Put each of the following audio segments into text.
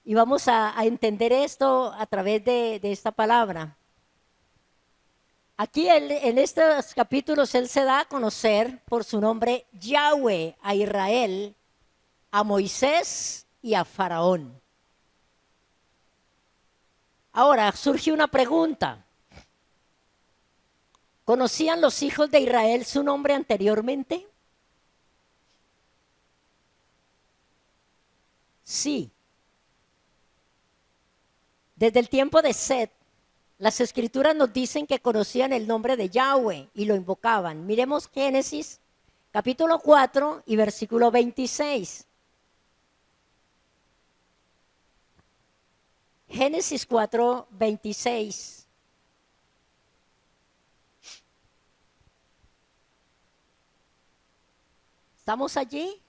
Y vamos a entender esto a través de esta palabra. Aquí en estos capítulos Él se da a conocer por su nombre Yahweh a Israel, a Moisés y a Faraón. Ahora surge una pregunta. ¿Conocían los hijos de Israel su nombre anteriormente? Sí. Desde el tiempo de Set, las escrituras nos dicen que conocían el nombre de Yahweh y lo invocaban. Miremos Génesis capítulo 4 y versículo 26. Génesis 4, 26. ¿Estamos allí?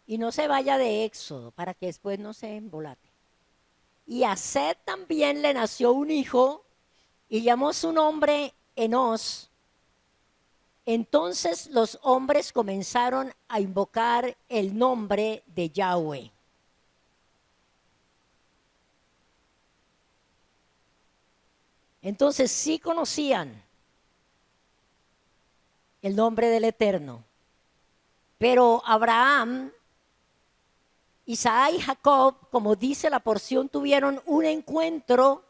Y no se vaya de Éxodo para que después no se embolate. Y a Set también le nació un hijo y llamó su nombre Enos. Entonces los hombres comenzaron a invocar el nombre de Yahweh. Entonces sí conocían el nombre del Eterno. Pero Abraham, Isaac y Jacob, como dice la porción, tuvieron un encuentro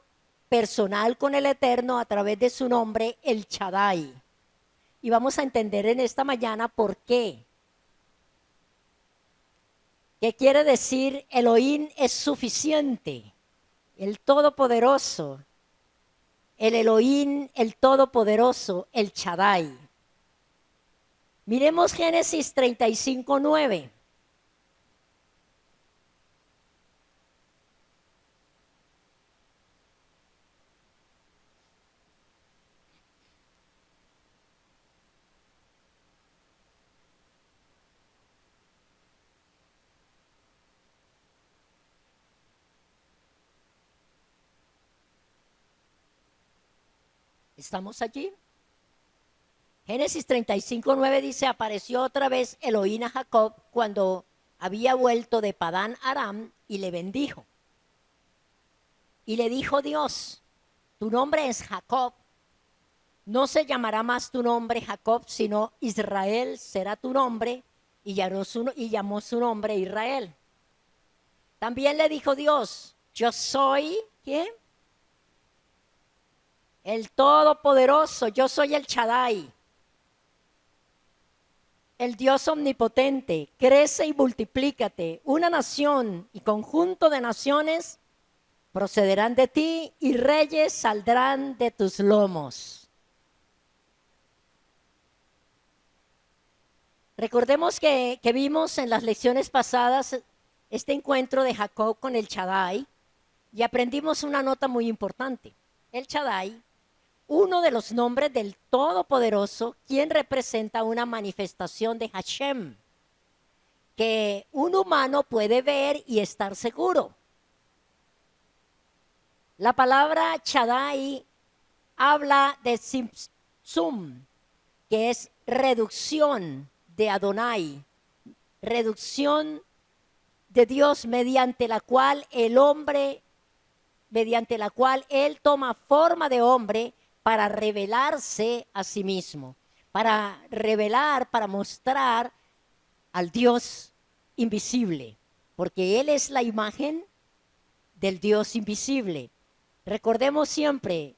personal con el Eterno a través de su nombre, el Shaddai. Y vamos a entender en esta mañana por qué. ¿Qué quiere decir Elohim es suficiente? El Todopoderoso. El Elohim, el Todopoderoso, el Shaddai. Miremos Génesis 35, 9. ¿Estamos allí? Génesis 35, 9 dice, apareció otra vez Elohim a Jacob cuando había vuelto de Padán Aram y le bendijo. Y le dijo Dios, tu nombre es Jacob, no se llamará más tu nombre Jacob, sino Israel será tu nombre, y llamó su nombre Israel. También le dijo Dios, yo soy, ¿quién? El Todopoderoso, yo soy el Shaddai, el Dios omnipotente, crece y multiplícate. Una nación y conjunto de naciones procederán de ti y reyes saldrán de tus lomos. Recordemos que vimos en las lecciones pasadas este encuentro de Jacob con el Shaddai y aprendimos una nota muy importante. El Shaddai, uno de los nombres del Todopoderoso, quien representa una manifestación de Hashem, que un humano puede ver y estar seguro. La palabra Shaddai habla de Tzimtzum, que es reducción de Adonai, reducción de Dios mediante la cual él toma forma de hombre para revelarse a sí mismo, para revelar, para mostrar al Dios invisible, porque Él es la imagen del Dios invisible. Recordemos siempre,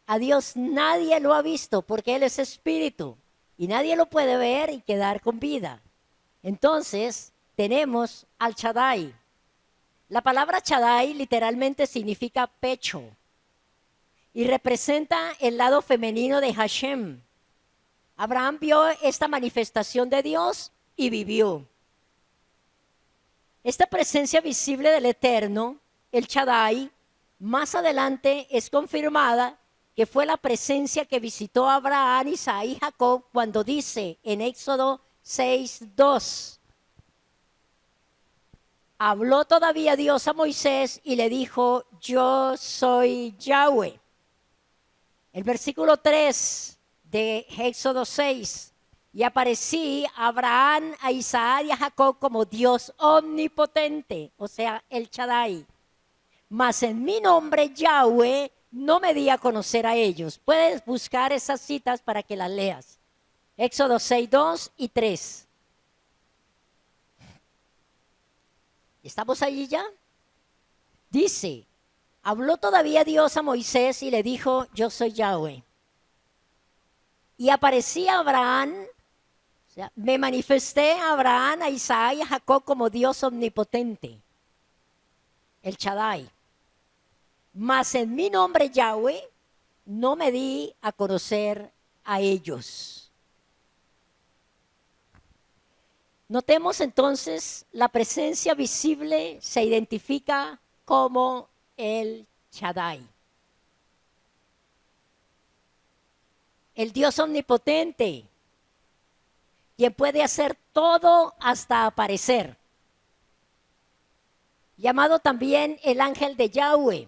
a Dios nadie lo ha visto porque Él es espíritu y nadie lo puede ver y quedar con vida. Entonces, tenemos al Shaddai. La palabra Shaddai literalmente significa pecho y representa el lado femenino de Hashem. Abraham vio esta manifestación de Dios y vivió. Esta presencia visible del Eterno, el Shaddai, más adelante es confirmada que fue la presencia que visitó a Abraham, Isaac y Jacob cuando dice en Éxodo 6:2. Habló todavía Dios a Moisés y le dijo, yo soy Yahweh. El versículo 3 de Éxodo 6. Y aparecí a Abraham, a Isaac y a Jacob como Dios omnipotente, o sea, el Shaddai. Mas en mi nombre, Yahweh, no me di a conocer a ellos. Puedes buscar esas citas para que las leas. Éxodo 6, 2 y 3. ¿Estamos allí ya? Dice, habló todavía Dios a Moisés y le dijo, yo soy Yahweh. Y aparecí a Abraham, o sea, me manifesté a Abraham, a Isaac y a Jacob como Dios omnipotente, el Shaddai. Mas en mi nombre, Yahweh, no me di a conocer a ellos. Notemos entonces, la presencia visible se identifica como el Shaddai. El Dios omnipotente, quien puede hacer todo hasta aparecer. Llamado también el ángel de Yahweh.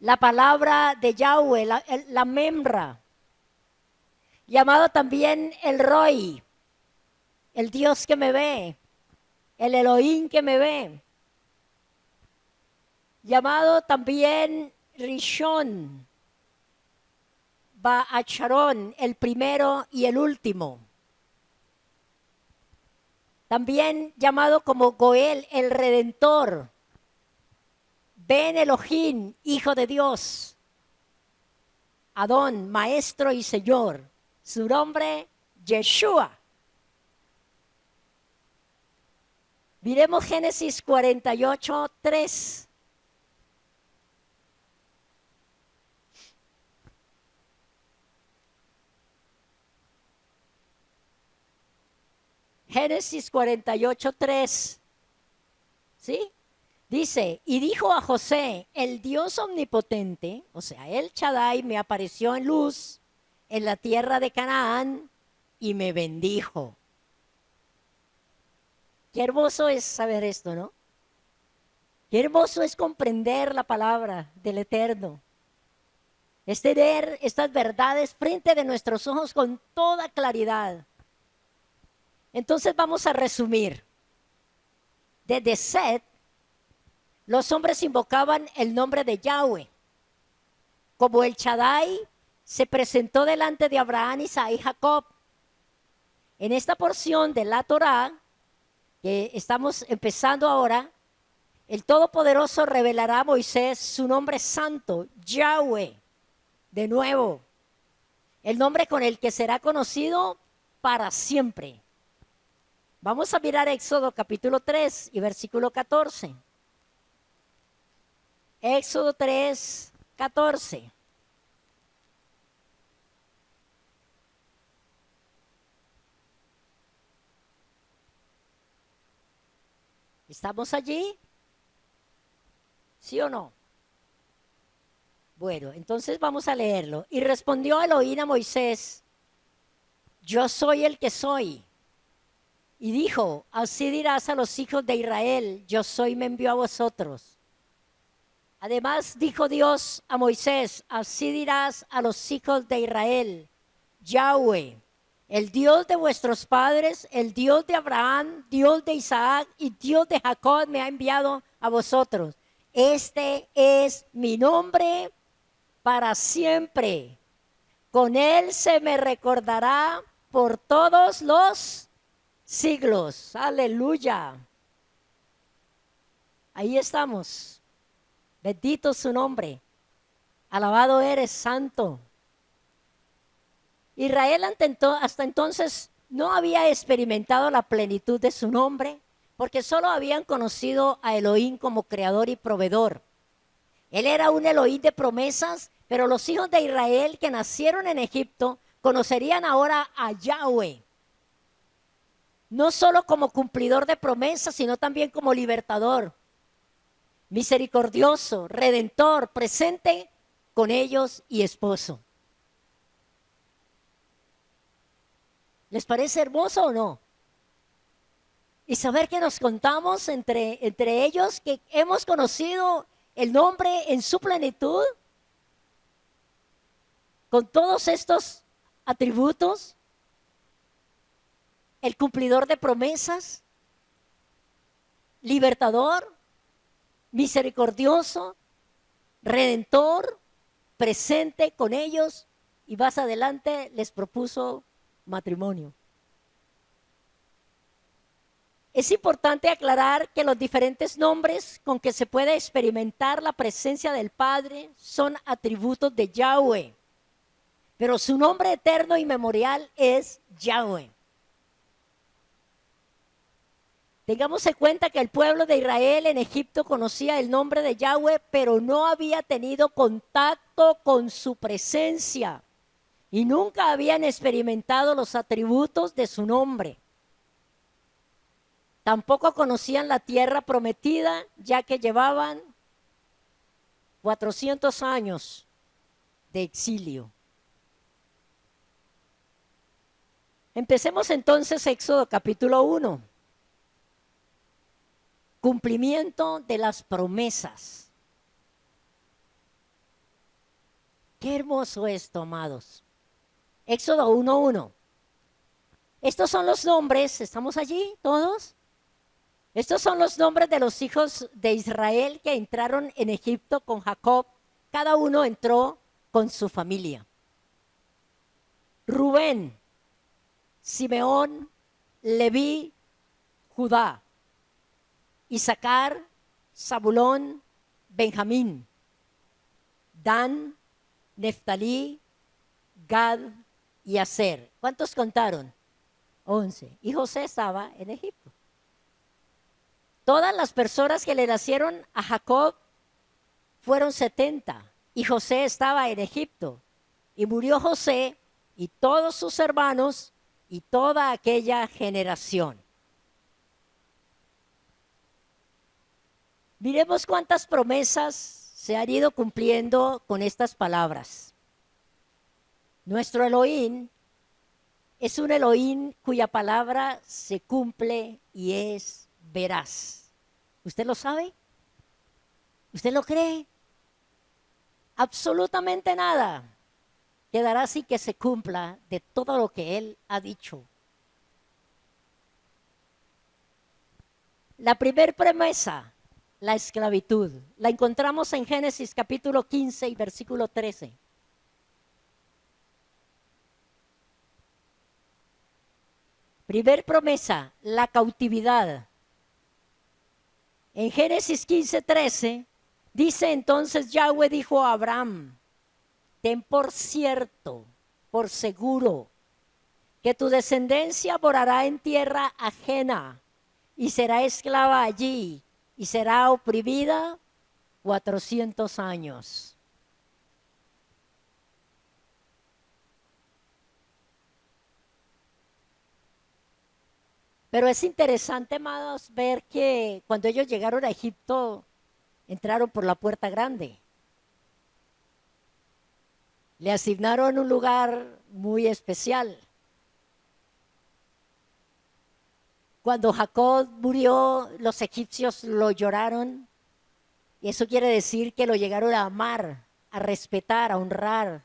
La palabra de Yahweh, la Memra. Llamado también el Roi, el Dios que me ve, el Elohim que me ve. Llamado también Rishon, Ba'acharón, el primero y el último. También llamado como Goel, el Redentor. Ben Elohim, Hijo de Dios. Adón, Maestro y Señor. Su nombre, Yeshua. Miremos Génesis 48, 3. Génesis 48, 3. ¿Sí? Dice, y dijo a José, el Dios omnipotente, o sea, el Shaddai, me apareció en luz en la tierra de Canaán y me bendijo. Qué hermoso es saber esto, ¿no? Qué hermoso es comprender la palabra del Eterno. Es tener estas verdades frente de nuestros ojos con toda claridad. Entonces vamos a resumir. Desde Set, los hombres invocaban el nombre de Yahweh. Como el Shaddai se presentó delante de Abraham, Isaac y Jacob. En esta porción de la Torá, que estamos empezando ahora, el Todopoderoso revelará a Moisés su nombre santo, Yahweh, de nuevo. El nombre con el que será conocido para siempre. Vamos a mirar Éxodo capítulo 3 y versículo 14. Éxodo 3, 14. ¿Estamos allí? ¿Sí o no? Bueno, entonces vamos a leerlo. Y respondió Elohim a Moisés, yo soy el que soy. Y dijo, así dirás a los hijos de Israel, yo soy, me envió a vosotros. Además dijo Dios a Moisés, así dirás a los hijos de Israel, Yahweh, el Dios de vuestros padres, el Dios de Abraham, Dios de Isaac y Dios de Jacob me ha enviado a vosotros. Este es mi nombre para siempre. Con él se me recordará por todos los siglos. Aleluya. Ahí estamos. Bendito su nombre. Alabado eres, santo. Israel hasta entonces no había experimentado la plenitud de su nombre, porque solo habían conocido a Elohim como creador y proveedor. Él era un Elohim de promesas, pero los hijos de Israel que nacieron en Egipto conocerían ahora a Yahweh. No solo como cumplidor de promesas, sino también como libertador, misericordioso, redentor, presente con ellos y esposo. ¿Les parece hermoso o no? Y saber que nos contamos entre ellos, que hemos conocido el nombre en su plenitud, con todos estos atributos. el cumplidor de promesas, libertador, misericordioso, redentor, presente con ellos, y más adelante les propuso matrimonio. Es importante aclarar que los diferentes nombres con que se puede experimentar la presencia del Padre son atributos de Yahweh, pero su nombre eterno y memorial es Yahweh. Tengamos en cuenta que el pueblo de Israel en Egipto conocía el nombre de Yahweh, pero no había tenido contacto con su presencia y nunca habían experimentado los atributos de su nombre. Tampoco conocían la tierra prometida, ya que llevaban 400 años de exilio. Empecemos entonces Éxodo capítulo 1. Cumplimiento de las promesas. Qué hermoso esto, amados. Éxodo 1:1. Estos son los nombres, ¿estamos allí todos? Estos son los nombres de los hijos de Israel que entraron en Egipto con Jacob. Cada uno entró con su familia. Rubén, Simeón, Leví, Judá. Isaacar, Zabulón, Benjamín, Dan, Neftalí, Gad y Aser. ¿Cuántos contaron? 11. Y José estaba en Egipto. Todas las personas que le nacieron a Jacob fueron 70. Y José estaba en Egipto. Y murió José y todos sus hermanos y toda aquella generación. Miremos cuántas promesas se han ido cumpliendo con estas palabras. Nuestro Elohim es un Elohim cuya palabra se cumple y es veraz. ¿Usted lo sabe? ¿Usted lo cree? Absolutamente nada quedará sin que se cumpla de todo lo que Él ha dicho. La primer promesa, la esclavitud, la encontramos en Génesis capítulo 15 y versículo 13. Primer promesa, la cautividad. En Génesis 15:13 dice entonces Yahweh dijo a Abraham, ten por cierto, por seguro, que tu descendencia morará en tierra ajena y será esclava allí y será oprimida 400 años. Pero es interesante, amados, ver que cuando ellos llegaron a Egipto, entraron por la puerta grande. Le asignaron un lugar muy especial. Cuando Jacob murió, los egipcios lo lloraron. Y eso quiere decir que lo llegaron a amar, a respetar, a honrar.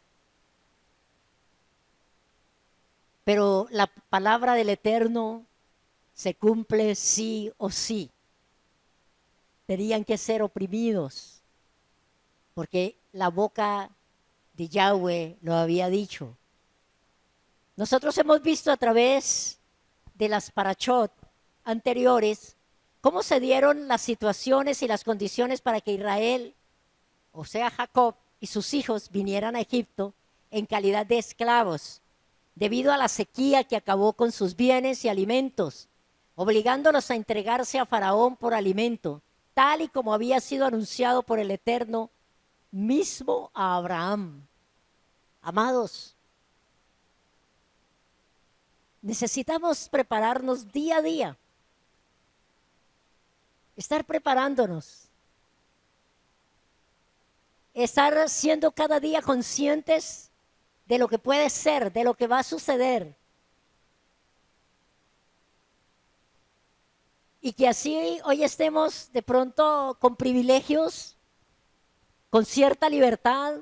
Pero la palabra del Eterno se cumple sí o sí. Tenían que ser oprimidos, porque la boca de Yahweh lo había dicho. Nosotros hemos visto a través de las parashot anteriores cómo se dieron las situaciones y las condiciones para que Israel, o sea Jacob y sus hijos, vinieran a Egipto en calidad de esclavos, debido a la sequía que acabó con sus bienes y alimentos, obligándolos a entregarse a Faraón por alimento, tal y como había sido anunciado por el Eterno mismo a Abraham. Amados, necesitamos prepararnos día a día, estar preparándonos, estar siendo cada día conscientes de lo que puede ser, de lo que va a suceder. Y que así hoy estemos de pronto con privilegios, con cierta libertad,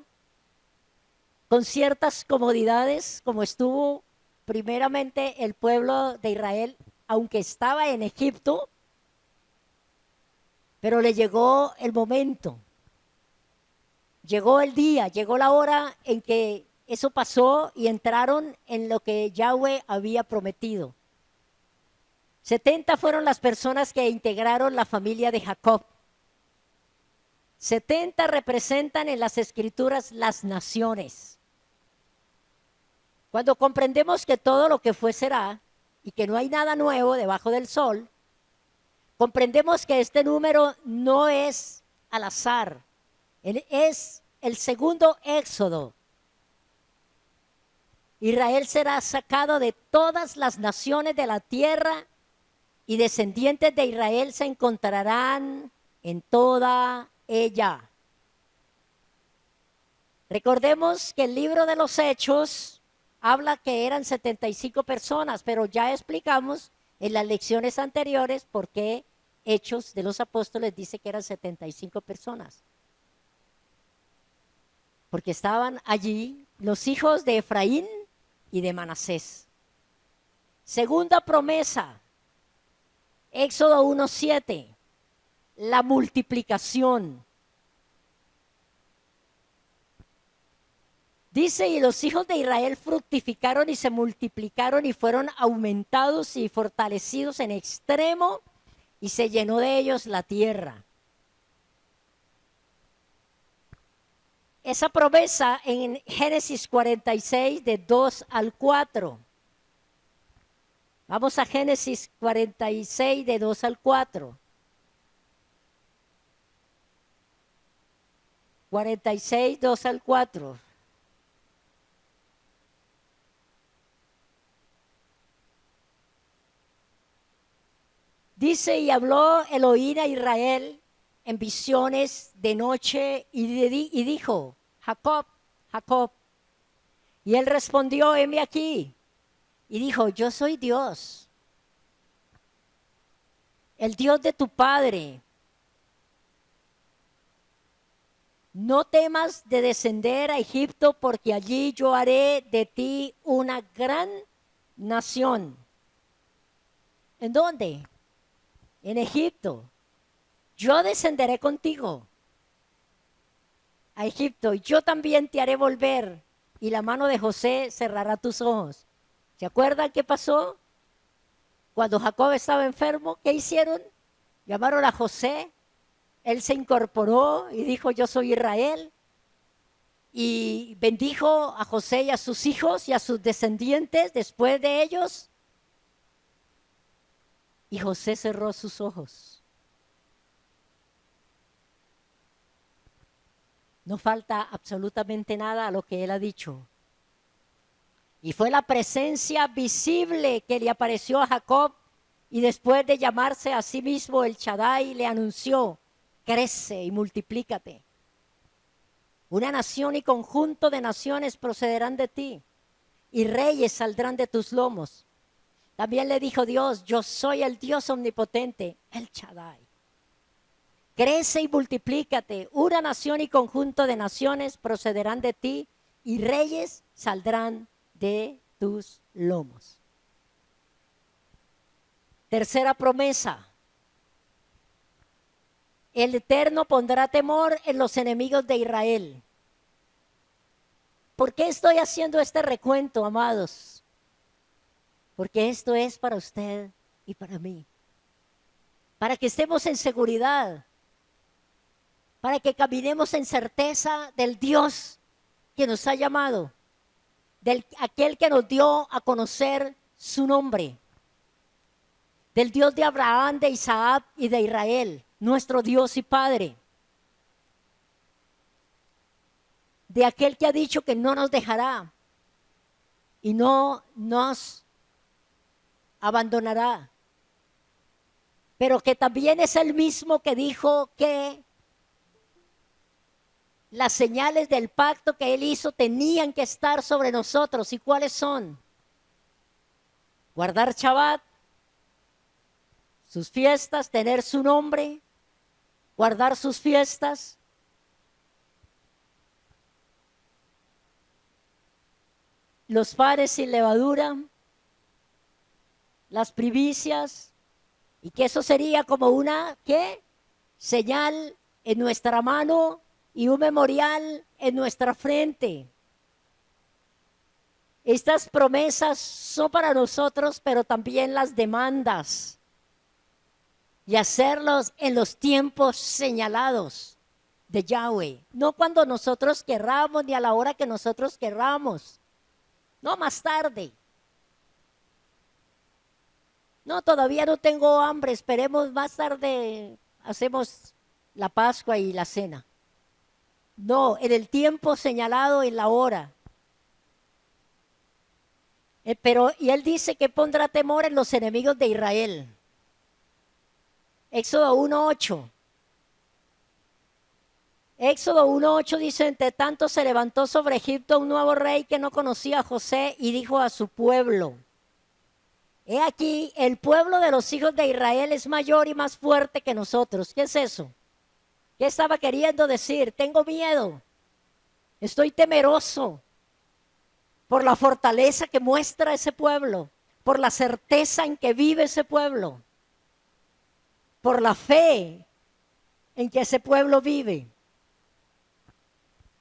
con ciertas comodidades, como estuvo primeramente el pueblo de Israel, aunque estaba en Egipto, pero le llegó el momento, llegó el día, llegó la hora en que eso pasó y entraron en lo que Yahweh había prometido. 70 fueron las personas que integraron la familia de Jacob. 70 representan en las escrituras las naciones. Cuando comprendemos que todo lo que fue será y que no hay nada nuevo debajo del sol, comprendemos que este número no es al azar, es el segundo éxodo. Israel será sacado de todas las naciones de la tierra y descendientes de Israel se encontrarán en toda ella. Recordemos que el libro de los Hechos habla que eran 75 personas, pero ya explicamos en las lecciones anteriores por qué Hechos de los Apóstoles dice que eran 75 personas. Porque estaban allí los hijos de Efraín y de Manasés. Segunda promesa, Éxodo 1:7, la multiplicación. Dice, y los hijos de Israel fructificaron y se multiplicaron y fueron aumentados y fortalecidos en extremo y se llenó de ellos la tierra. Esa promesa en Génesis 46 de 2 al 4. Vamos a Génesis 46 de 2 al 4. 46, 2 al 4. Dice, y habló Elohim a Israel en visiones de noche y dijo, Jacob, Jacob. Y él respondió, heme aquí. Y dijo, yo soy Dios, el Dios de tu padre. No temas de descender a Egipto, porque allí yo haré de ti una gran nación. ¿En dónde? En Egipto. Yo descenderé contigo a Egipto, y yo también te haré volver, y la mano de José cerrará tus ojos. ¿Se acuerdan qué pasó? Cuando Jacob estaba enfermo, ¿qué hicieron? Llamaron a José, él se incorporó y dijo, yo soy Israel, y bendijo a José y a sus hijos y a sus descendientes después de ellos, y José cerró sus ojos. No falta absolutamente nada a lo que él ha dicho. Y fue la presencia visible que le apareció a Jacob, y después de llamarse a sí mismo el Shaddai, le anunció, crece y multiplícate. Una nación y conjunto de naciones procederán de ti, y reyes saldrán de tus lomos. También le dijo Dios, yo soy el Dios omnipotente, el Shaddai. Crece y multiplícate, una nación y conjunto de naciones procederán de ti, y reyes saldrán de tus lomos. Tercera promesa. El Eterno pondrá temor en los enemigos de Israel. ¿Por qué estoy haciendo este recuento, amados? Porque esto es para usted y para mí. Para que estemos en seguridad. Para que caminemos en certeza del Dios que nos ha llamado. Del aquel que nos dio a conocer su nombre. Del Dios de Abraham, de Isaac y de Israel, nuestro Dios y Padre. De aquel que ha dicho que no nos dejará y no nos abandonará. Pero que también es el mismo que dijo que las señales del pacto que él hizo tenían que estar sobre nosotros. ¿Y cuáles son? Guardar Shabbat, sus fiestas, tener su nombre, guardar sus fiestas. Los panes sin levadura, las primicias, y que eso sería como una, ¿qué? Señal en nuestra mano y un memorial en nuestra frente. Estas promesas son para nosotros, pero también las demandas y hacerlos en los tiempos señalados de Yahweh. No cuando nosotros querramos ni a la hora que nosotros querramos. No más tarde. No, todavía no tengo hambre. Esperemos más tarde. Hacemos la Pascua y la cena. No, en el tiempo señalado, en la hora. Y él dice que pondrá temor en los enemigos de Israel. Éxodo 1:8. Éxodo 1:8 dice: entre tanto se levantó sobre Egipto un nuevo rey que no conocía a José y dijo a su pueblo: he aquí, el pueblo de los hijos de Israel es mayor y más fuerte que nosotros. ¿Qué es eso? ¿Qué estaba queriendo decir? Tengo miedo, estoy temeroso por la fortaleza que muestra ese pueblo, por la certeza en que vive ese pueblo, por la fe en que ese pueblo vive.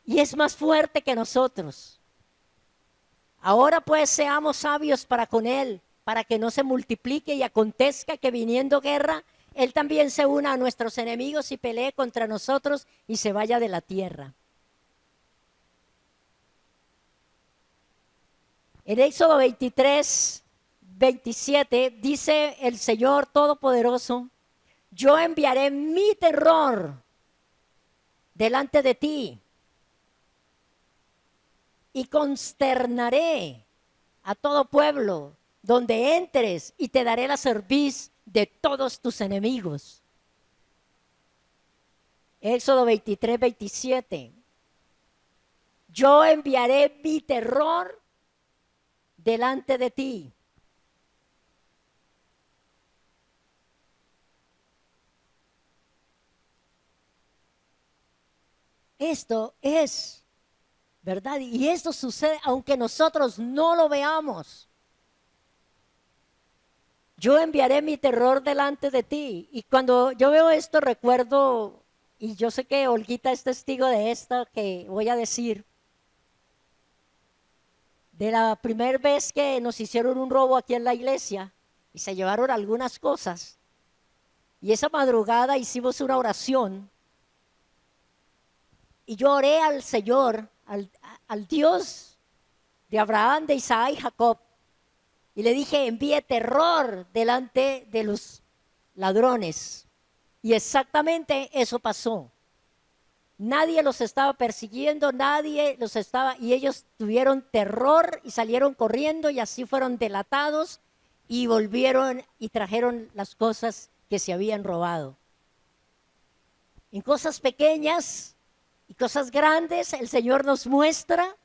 Y es más fuerte que nosotros. Ahora pues seamos sabios para con él, para que no se multiplique y acontezca que viniendo guerra, él también se una a nuestros enemigos y pelee contra nosotros y se vaya de la tierra. En Éxodo 23:27 dice el Señor Todopoderoso: yo enviaré mi terror delante de ti y consternaré a todo pueblo donde entres y te daré la cerviz de todos tus enemigos. Éxodo 23:27. Yo enviaré mi terror delante de ti. Esto es verdad, y esto sucede aunque nosotros no lo veamos. Yo enviaré mi terror delante de ti. Y cuando yo veo esto recuerdo, y yo sé que Olguita es testigo de esto que voy a decir, de la primera vez que nos hicieron un robo aquí en la iglesia y se llevaron algunas cosas. Y esa madrugada hicimos una oración y yo oré al Señor, al Dios de Abraham, de Isaac y Jacob. Y le dije: envíe terror delante de los ladrones. Y exactamente eso pasó. Nadie los estaba persiguiendo, nadie los estaba, y ellos tuvieron terror y salieron corriendo y así fueron delatados y volvieron y trajeron las cosas que se habían robado. En cosas pequeñas y cosas grandes, el Señor nos muestra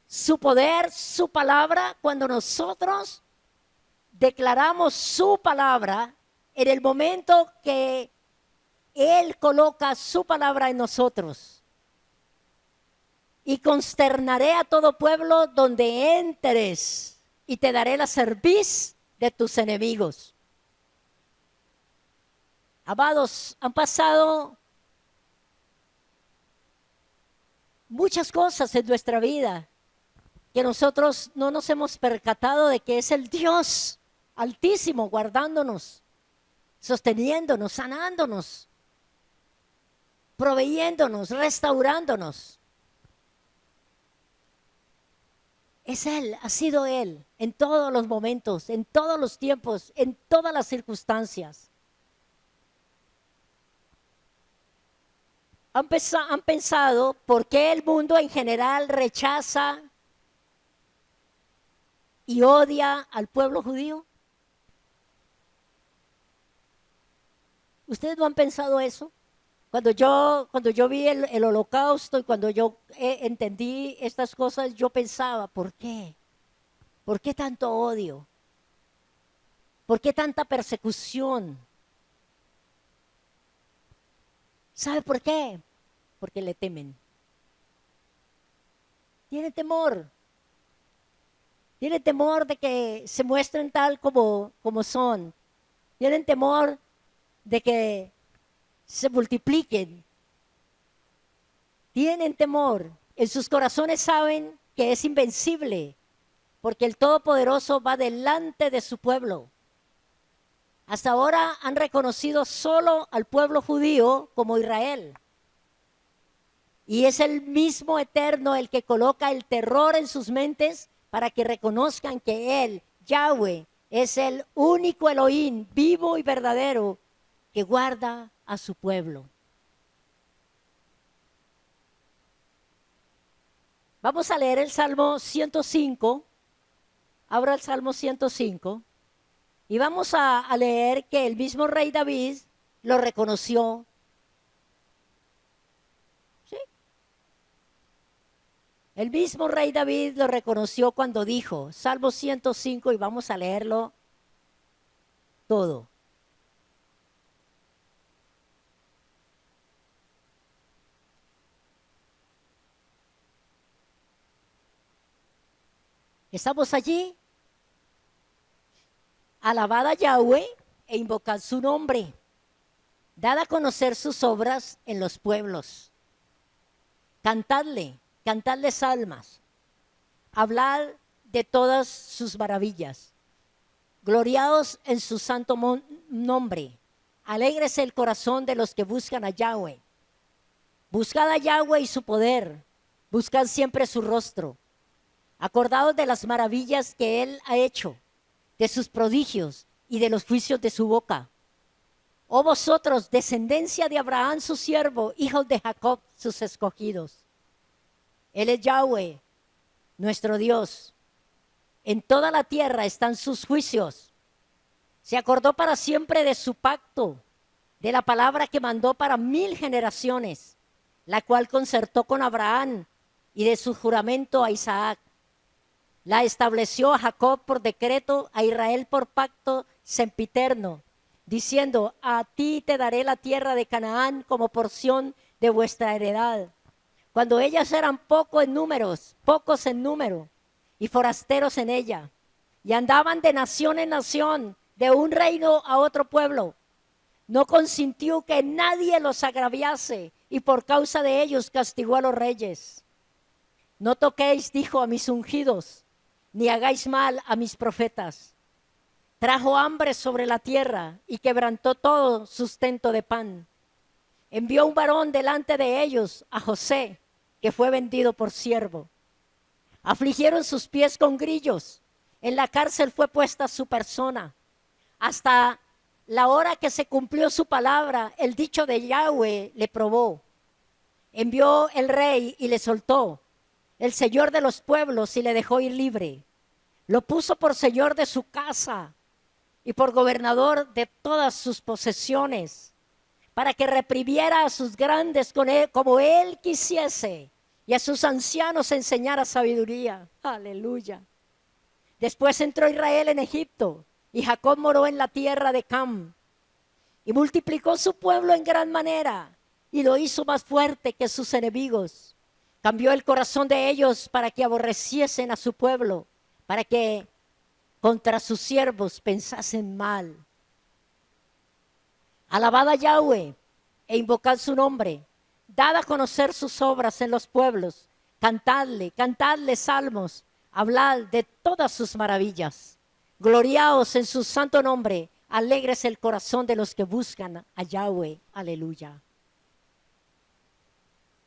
su poder, su palabra, cuando nosotros declaramos su palabra en el momento que Él coloca su palabra en nosotros. Y consternaré a todo pueblo donde entres y te daré la cerviz de tus enemigos. Amados, han pasado muchas cosas en nuestra vida que nosotros no nos hemos percatado de que es el Dios Altísimo guardándonos, sosteniéndonos, sanándonos, proveyéndonos, restaurándonos. Es Él, ha sido Él en todos los momentos, en todos los tiempos, en todas las circunstancias. Han pensado por qué el mundo en general rechaza y odia al pueblo judío. ¿Ustedes no han pensado eso? Cuando yo vi el holocausto y cuando yo entendí estas cosas, yo pensaba: ¿por qué? ¿Por qué tanto odio? ¿Por qué tanta persecución? ¿Sabe por qué? Porque le temen. Tienen temor. Tienen temor de que se muestren tal como son. Tienen temor de que se multipliquen. Tienen temor. En sus corazones saben que es invencible, porque el Todopoderoso va delante de su pueblo. Hasta ahora han reconocido solo al pueblo judío como Israel. Y es el mismo Eterno el que coloca el terror en sus mentes para que reconozcan que Él, Yahweh, es el único Elohim vivo y verdadero que guarda a su pueblo. Vamos a leer el Salmo 105. Abra el Salmo 105. Y vamos a leer que el mismo rey David lo reconoció. ¿Sí? El mismo rey David lo reconoció cuando dijo, Salmo 105, y vamos a leerlo todo. ¿Estamos allí? Alabad a Yahweh e invocad su nombre. Dad a conocer sus obras en los pueblos. Cantadle salmas. Hablad de todas sus maravillas. Gloriaos en su santo nombre. Alégrese el corazón de los que buscan a Yahweh. Buscad a Yahweh y su poder. Buscad siempre su rostro. Acordaos de las maravillas que él ha hecho, de sus prodigios y de los juicios de su boca. Oh vosotros, descendencia de Abraham su siervo, hijos de Jacob sus escogidos. Él es Yahweh, nuestro Dios. En toda la tierra están sus juicios. Se acordó para siempre de su pacto, de la palabra que mandó para 1000 generaciones, la cual concertó con Abraham y de su juramento a Isaac. La estableció a Jacob por decreto, a Israel por pacto sempiterno, diciendo, a ti te daré la tierra de Canaán como porción de vuestra heredad. Cuando ellas eran pocos en número, y forasteros en ella, y andaban de nación en nación, de un reino a otro pueblo, no consintió que nadie los agraviase, y por causa de ellos castigó a los reyes. No toquéis, dijo, a mis ungidos, ni hagáis mal a mis profetas. Trajo hambre sobre la tierra y quebrantó todo sustento de pan. Envió un varón delante de ellos, a José, que fue vendido por siervo. Afligieron sus pies con grillos. En la cárcel fue puesta su persona. Hasta la hora que se cumplió su palabra, el dicho de Yahweh le probó. Envió el rey y le soltó, el señor de los pueblos, y le dejó ir libre. Lo puso por señor de su casa y por gobernador de todas sus posesiones, para que reprimiera a sus grandes con él, como él quisiese, y a sus ancianos enseñara sabiduría. Aleluya. Después entró Israel en Egipto, y Jacob moró en la tierra de Cam, y multiplicó su pueblo en gran manera, y lo hizo más fuerte que sus enemigos. Cambió el corazón de ellos para que aborreciesen a su pueblo, para que contra sus siervos pensasen mal. Alabad a Yahweh e invocad su nombre. Dad a conocer sus obras en los pueblos. Cantadle salmos. Hablad de todas sus maravillas. Gloriaos en su santo nombre. Alégrese el corazón de los que buscan a Yahweh. Aleluya.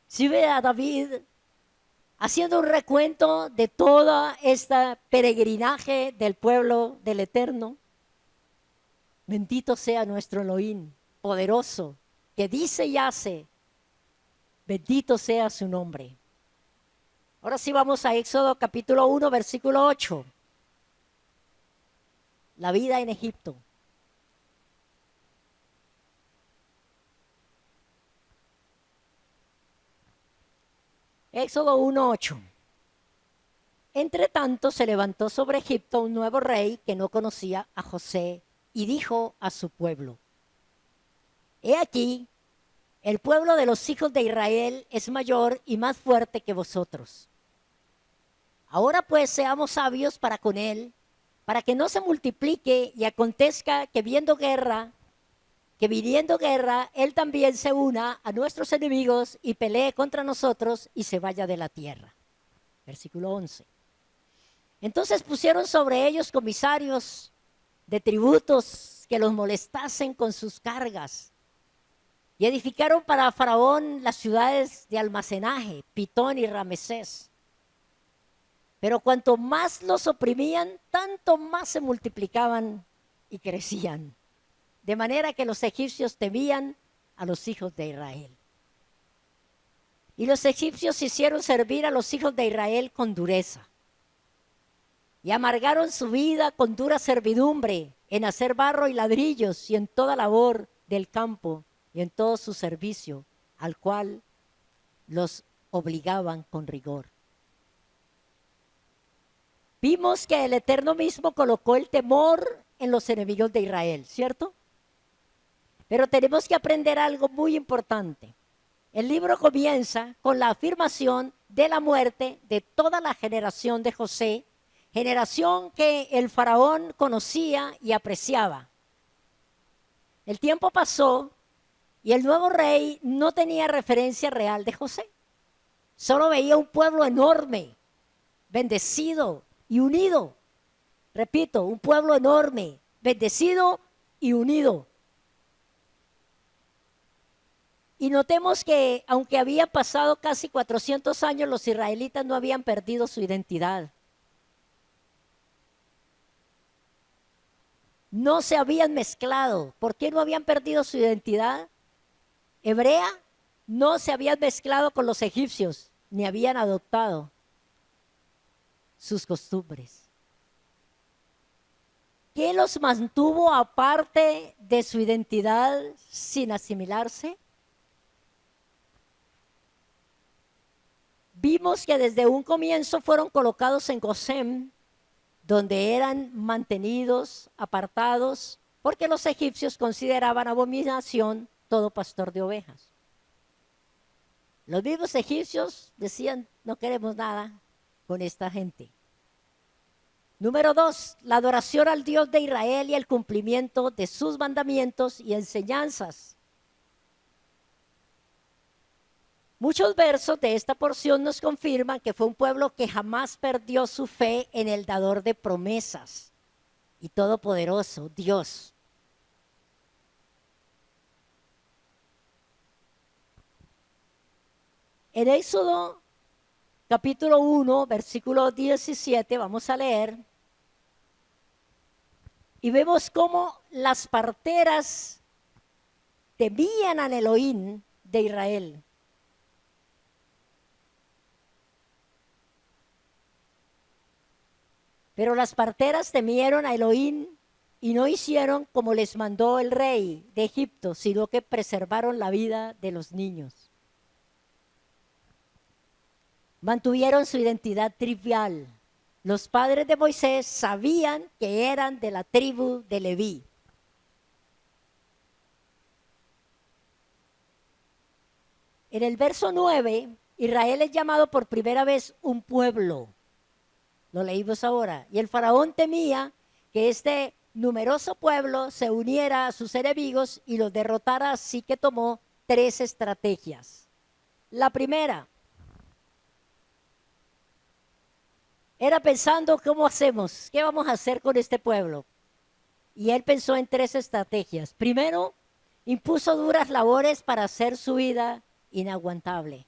Si ve a David haciendo un recuento de toda esta peregrinaje del pueblo del Eterno. Bendito sea nuestro Elohim, poderoso, que dice y hace. Bendito sea su nombre. Ahora sí vamos a Éxodo capítulo 1, versículo 8. La vida en Egipto. Éxodo 1, 8. Entre tanto se levantó sobre Egipto un nuevo rey que no conocía a José y dijo a su pueblo: He aquí, el pueblo de los hijos de Israel es mayor y más fuerte que vosotros. Ahora pues seamos sabios para con él, para que no se multiplique y acontezca que viniendo guerra, él también se una a nuestros enemigos y pelee contra nosotros y se vaya de la tierra. Versículo 11. Entonces pusieron sobre ellos comisarios de tributos que los molestasen con sus cargas. Y edificaron para Faraón las ciudades de almacenaje, Pitón y Ramesés. Pero cuanto más los oprimían, tanto más se multiplicaban y crecían. De manera que los egipcios temían a los hijos de Israel. Y los egipcios hicieron servir a los hijos de Israel con dureza. Y amargaron su vida con dura servidumbre en hacer barro y ladrillos y en toda labor del campo y en todo su servicio, al cual los obligaban con rigor. Vimos que el Eterno mismo colocó el temor en los enemigos de Israel, ¿cierto? Pero tenemos que aprender algo muy importante. El libro comienza con la afirmación de la muerte de toda la generación de José, generación que el faraón conocía y apreciaba. El tiempo pasó y el nuevo rey no tenía referencia real de José. Solo veía un pueblo enorme, bendecido y unido. Repito, un pueblo enorme, bendecido y unido. Y notemos que aunque había pasado casi 400 años, los israelitas no habían perdido su identidad. No se habían mezclado. ¿Por qué no habían perdido su identidad hebrea? No se habían mezclado con los egipcios, ni habían adoptado sus costumbres. ¿Qué los mantuvo aparte de su identidad sin asimilarse? Vimos que desde un comienzo fueron colocados en Gosén, donde eran mantenidos, apartados, porque los egipcios consideraban abominación todo pastor de ovejas. Los mismos egipcios decían, no queremos nada con esta gente. Número 2, la adoración al Dios de Israel y el cumplimiento de sus mandamientos y enseñanzas. Muchos versos de esta porción nos confirman que fue un pueblo que jamás perdió su fe en el dador de promesas y todopoderoso, Dios. En Éxodo capítulo 1, versículo 17, vamos a leer. Y vemos cómo las parteras temían al Elohim de Israel. Pero las parteras temieron a Elohim y no hicieron como les mandó el rey de Egipto, sino que preservaron la vida de los niños. Mantuvieron su identidad tribal. Los padres de Moisés sabían que eran de la tribu de Leví. En el verso 9, Israel es llamado por primera vez un pueblo. Lo leímos ahora. Y el faraón temía que este numeroso pueblo se uniera a sus enemigos y los derrotara, así que tomó 3 estrategias. La primera era pensando, ¿cómo hacemos? ¿Qué vamos a hacer con este pueblo? Y él pensó en 3 estrategias. Primero, impuso duras labores para hacer su vida inaguantable.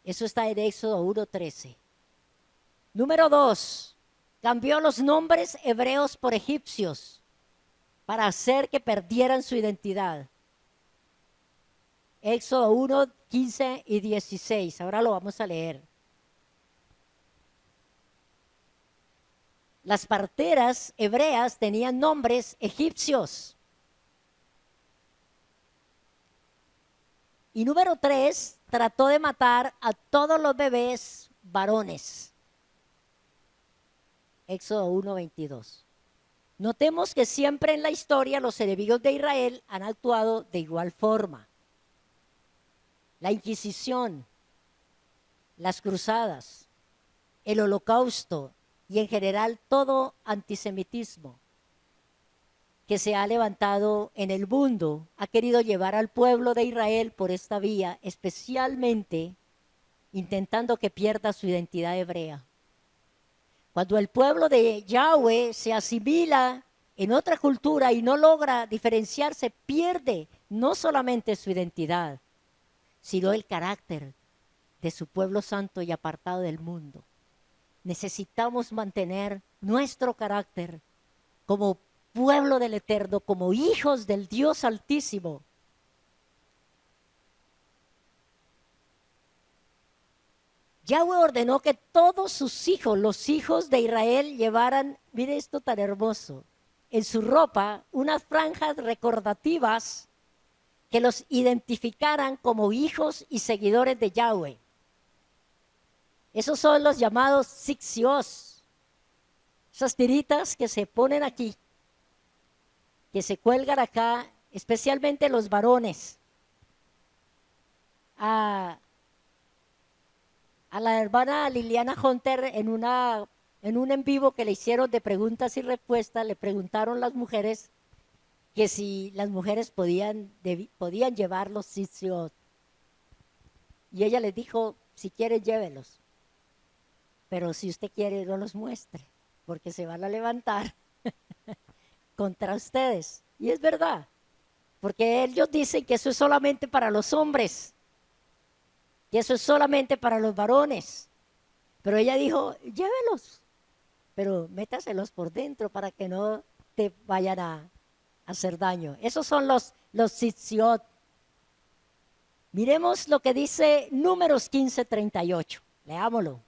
Eso está en Éxodo 1:13. Número 2, cambió los nombres hebreos por egipcios para hacer que perdieran su identidad. Éxodo 1:15 y 16. Ahora lo vamos a leer. Las parteras hebreas tenían nombres egipcios. Y número 3, trató de matar a todos los bebés varones. Éxodo 1:22. Notemos que siempre en la historia los enemigos de Israel han actuado de igual forma. La Inquisición, las cruzadas, el holocausto y en general todo antisemitismo que se ha levantado en el mundo ha querido llevar al pueblo de Israel por esta vía, especialmente intentando que pierda su identidad hebrea. Cuando el pueblo de Yahweh se asimila en otra cultura y no logra diferenciarse, pierde no solamente su identidad, sino el carácter de su pueblo santo y apartado del mundo. Necesitamos mantener nuestro carácter como pueblo del Eterno, como hijos del Dios Altísimo. Yahweh ordenó que todos sus hijos, los hijos de Israel, llevaran, mire esto tan hermoso, en su ropa unas franjas recordativas que los identificaran como hijos y seguidores de Yahweh. Esos son los llamados tzitzit, esas tiritas que se ponen aquí, que se cuelgan acá, especialmente los varones. A la hermana Liliana Hunter en un en vivo que le hicieron de preguntas y respuestas, le preguntaron las mujeres que si las mujeres podían llevar los tzitzit. Y ella les dijo, si quieren llévelos, pero si usted quiere no los muestre, porque se van a levantar contra ustedes. Y es verdad, porque ellos dicen que eso es solamente para los hombres, que eso es solamente para los varones. Pero ella dijo, llévelos, pero métaselos por dentro para que no te vayan a hacer daño. Esos son los tzitzit. Miremos lo que dice Números 15:38. Leámoslo.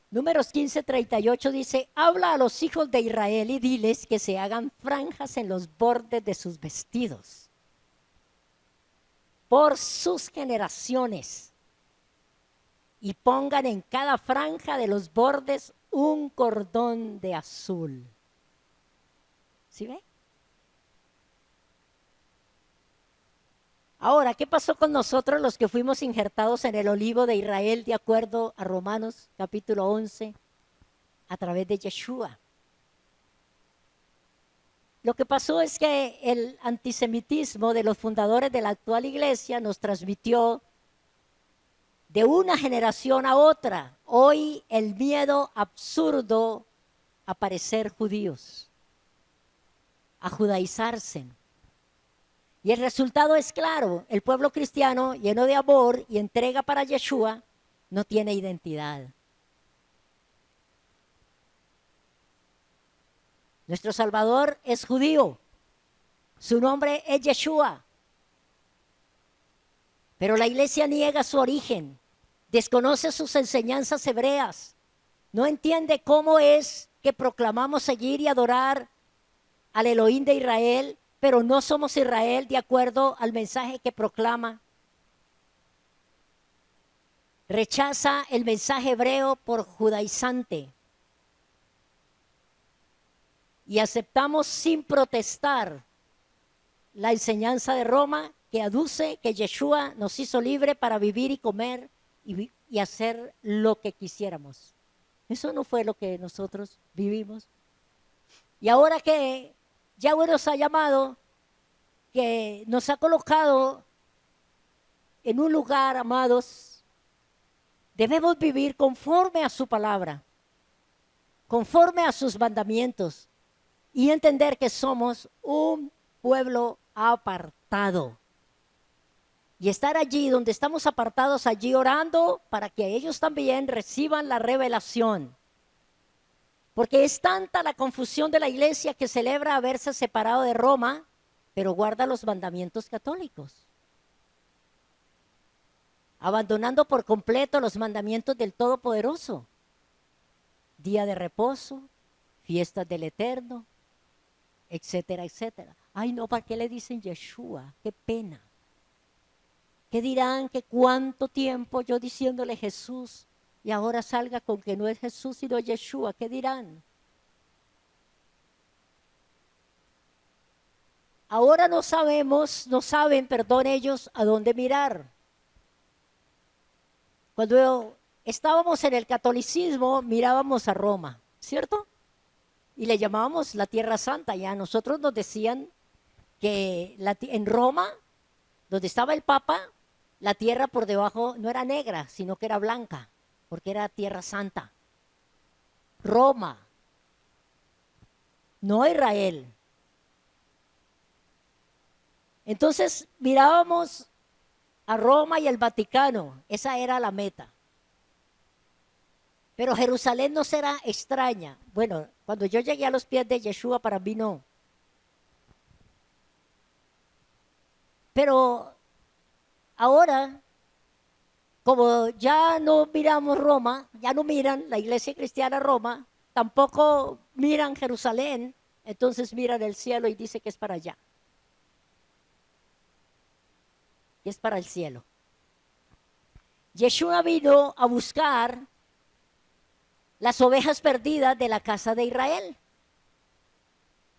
Números 15:38 dice, habla a los hijos de Israel y diles que se hagan franjas en los bordes de sus vestidos por sus generaciones y pongan en cada franja de los bordes un cordón de azul. ¿Sí ve? Ahora, ¿qué pasó con nosotros los que fuimos injertados en el olivo de Israel de acuerdo a Romanos capítulo 11 a través de Yeshua? Lo que pasó es que el antisemitismo de los fundadores de la actual iglesia nos transmitió de una generación a otra, hoy el miedo absurdo a parecer judíos, a judaizarse. Y el resultado es claro, el pueblo cristiano lleno de amor y entrega para Yeshua no tiene identidad. Nuestro Salvador es judío, su nombre es Yeshua. Pero la iglesia niega su origen, desconoce sus enseñanzas hebreas, no entiende cómo es que proclamamos seguir y adorar al Elohim de Israel, pero no somos Israel de acuerdo al mensaje que proclama. Rechaza el mensaje hebreo por judaizante. Y aceptamos sin protestar la enseñanza de Roma que aduce que Yeshua nos hizo libre para vivir y comer y hacer lo que quisiéramos. Eso no fue lo que nosotros vivimos. Y ahora que Yahweh nos ha llamado, que nos ha colocado en un lugar, amados, debemos vivir conforme a su palabra, conforme a sus mandamientos y entender que somos un pueblo apartado. Y estar allí donde estamos apartados, allí orando para que ellos también reciban la revelación. Porque es tanta la confusión de la iglesia que celebra haberse separado de Roma, pero guarda los mandamientos católicos, abandonando por completo los mandamientos del Todopoderoso. Día de reposo, fiestas del Eterno, etcétera, etcétera. Ay, no, ¿para qué le dicen Yeshua? Qué pena. ¿Qué dirán? Que cuánto tiempo yo diciéndole Jesús y ahora salga con que no es Jesús sino Yeshua, ¿qué dirán? Ahora no saben, perdón, ellos a dónde mirar. Cuando estábamos en el catolicismo, mirábamos a Roma, ¿cierto? Y le llamábamos la Tierra Santa. Ya nosotros nos decían que en Roma, donde estaba el Papa, la tierra por debajo no era negra, sino que era blanca, porque era Tierra Santa. Roma, no Israel. Entonces mirábamos a Roma y el Vaticano, esa era la meta. Pero Jerusalén no será extraña. Bueno, cuando yo llegué a los pies de Yeshua, para mí no. Pero ahora, como ya no miramos Roma, ya no miran la iglesia cristiana Roma, tampoco miran Jerusalén, entonces miran el cielo y dice que es para allá. Y es para el cielo. Yeshua vino a buscar las ovejas perdidas de la casa de Israel.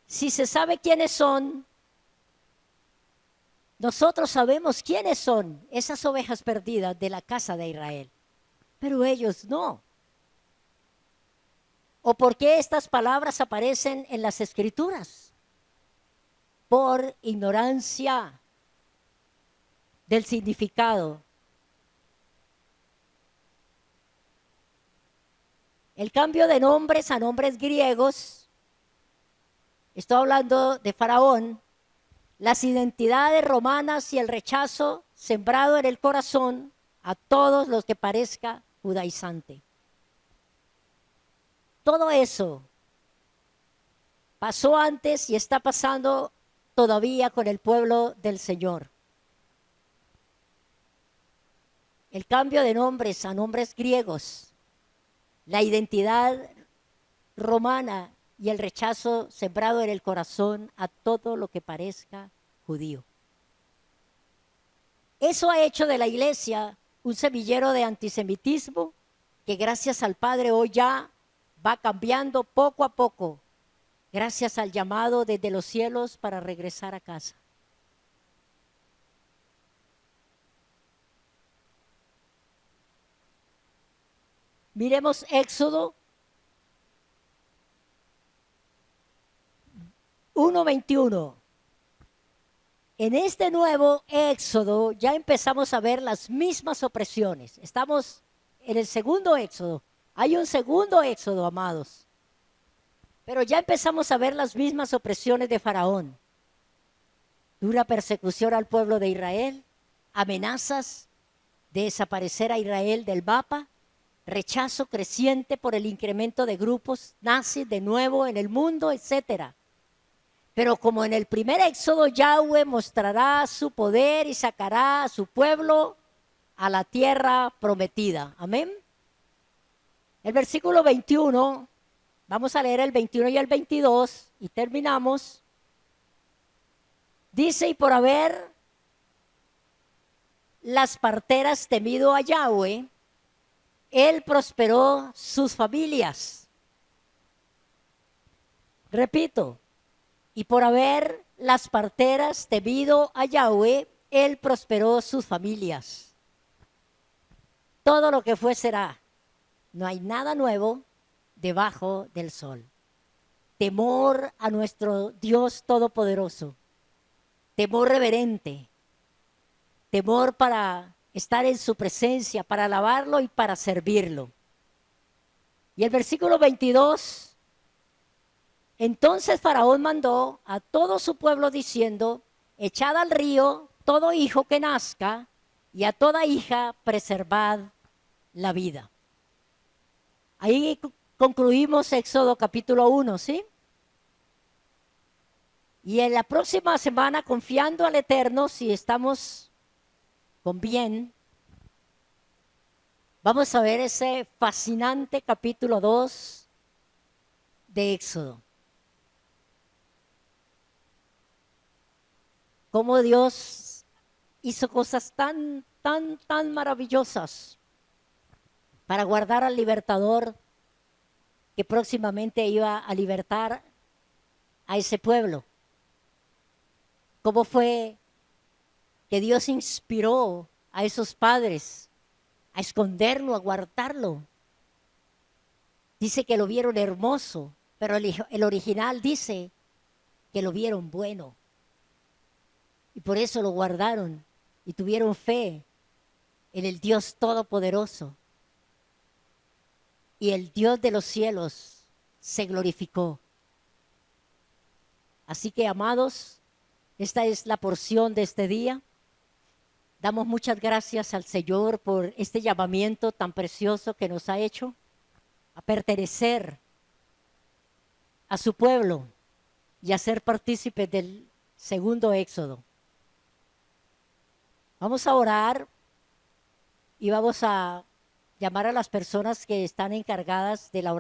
Si se sabe quiénes son, nosotros sabemos quiénes son esas ovejas perdidas de la casa de Israel, pero ellos no. ¿O por qué estas palabras aparecen en las Escrituras? Por ignorancia del significado. El cambio de nombres a nombres griegos, estoy hablando de Faraón, las identidades romanas y el rechazo sembrado en el corazón a todos los que parezca judaizante. Todo eso pasó antes y está pasando todavía con el pueblo del Señor. El cambio de nombres a nombres griegos, la identidad romana y el rechazo sembrado en el corazón a todo lo que parezca judío. Eso ha hecho de la iglesia un semillero de antisemitismo que gracias al Padre hoy ya va cambiando poco a poco, gracias al llamado desde los cielos para regresar a casa. Miremos Éxodo 1:21. En este nuevo Éxodo ya empezamos a ver las mismas opresiones. Estamos en el segundo Éxodo. Hay un segundo Éxodo, amados. Pero ya empezamos a ver las mismas opresiones de Faraón. Dura persecución al pueblo de Israel, amenazas de desaparecer a Israel del mapa, rechazo creciente por el incremento de grupos nazis de nuevo en el mundo, etcétera. Pero como en el primer Éxodo, Yahweh mostrará su poder y sacará a su pueblo a la tierra prometida. Amén. El versículo 21, vamos a leer el 21 y el 22 y terminamos. Dice, y por haber las parteras temido a Yahweh, él prosperó sus familias. Repito, y por haber las parteras temido a Yahweh, él prosperó sus familias. Todo lo que fue será. No hay nada nuevo debajo del sol. Temor a nuestro Dios Todopoderoso. Temor reverente. Temor para estar en su presencia, para alabarlo y para servirlo. Y el versículo 22. Entonces Faraón mandó a todo su pueblo diciendo, echad al río todo hijo que nazca y a toda hija preservad la vida. Ahí concluimos Éxodo capítulo 1, ¿sí? Y en la próxima semana, confiando al Eterno, si estamos con bien, vamos a ver ese fascinante capítulo 2 de Éxodo. Cómo Dios hizo cosas tan maravillosas. para guardar al libertador que próximamente iba a libertar a ese pueblo. ¿Cómo fue que Dios inspiró a esos padres a esconderlo, a guardarlo? Dice que lo vieron hermoso, pero el original dice que lo vieron bueno. Y por eso lo guardaron y tuvieron fe en el Dios Todopoderoso. Y el Dios de los cielos se glorificó. Así que, amados, esta es la porción de este día. Damos muchas gracias al Señor por este llamamiento tan precioso que nos ha hecho a pertenecer a su pueblo y a ser partícipes del segundo éxodo. Vamos a orar y vamos a llamar a las personas que están encargadas de la oración.